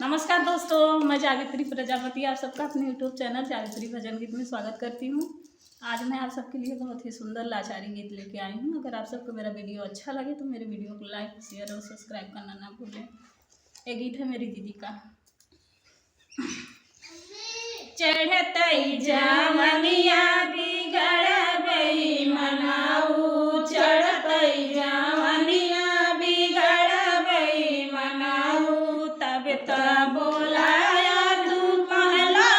नमस्कार दोस्तों, मैं जावित्री प्रजापति आप सबका अपने यूट्यूब चैनल जावित्री भजन गीत में स्वागत करती हूँ। आज मैं आप सबके लिए बहुत ही सुंदर लाचारी गीत लेके आई हूँ। अगर आप सबको मेरा वीडियो अच्छा लगे तो मेरे वीडियो को लाइक शेयर और सब्सक्राइब करना ना भूलें। ये गीत है मेरी दीदी का। चढ़तई जवनिया बिगड़बई मनाऊ, चढ़तई जवनिया बिगड़बई मनाऊ, तब तब बोलाया तू महला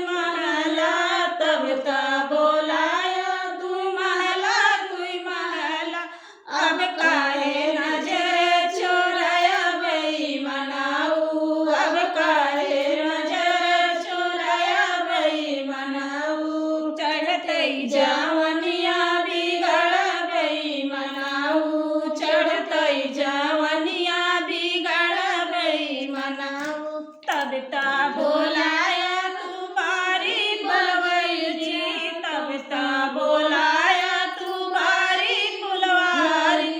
महला, तब तब बोलाया तू महला महला, अब काहे नजर चोराया बई मनाऊ, अब काहे नजर चोराया बई मनाऊ, चढ़तई जवनिया बिगड़बई मनाऊ, चढ़तई जवनिया बिगड़बई मनाऊ, तब ता बोलाया तू बारी बुलवई जी, तब ता बोलाया तू बारी बुलवारी,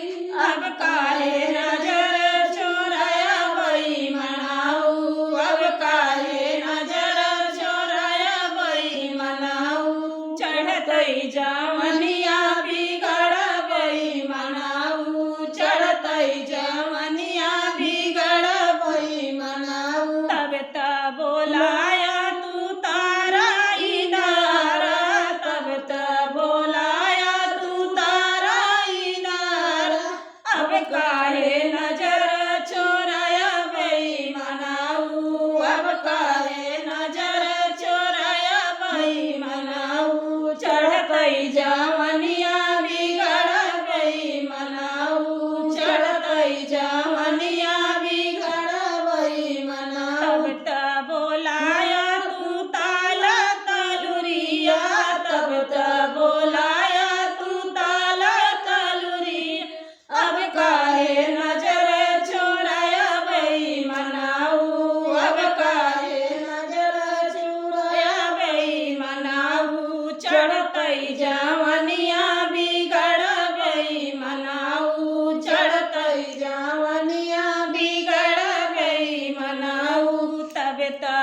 अब काहे नजर चोराया बई मनाऊ, अब काहे नजर चोराया बई मनाऊ, चढ़तई जवनिया बिगड़बई मनाऊ, चढ़तई जवनिया बिगड़बई मनाऊ, तब ता बोलाया तू तारा इनारा, तब ता बोलाया तू तारा इनारा, अब काहे नजर चोराया बई मनाऊ, अब काहे नजर चोराया बई मनाऊ, चढ़तई जवनिया बिगड़बई मनाऊ, चढ़तई जवनिया बिगड़बई मनाऊ, तब ता बोलाया तू ताला तलुरिया, तब ता बोलाया तू ताला तलुरिया, अब काहे नजर चोराया बई मनाऊ, अब काहे नजर चोराया बई मनाऊ, चढ़तई जवनिया बिगड़बई मनाऊ, चढ़तई जवनिया बिगड़बई मनाऊ, तब ता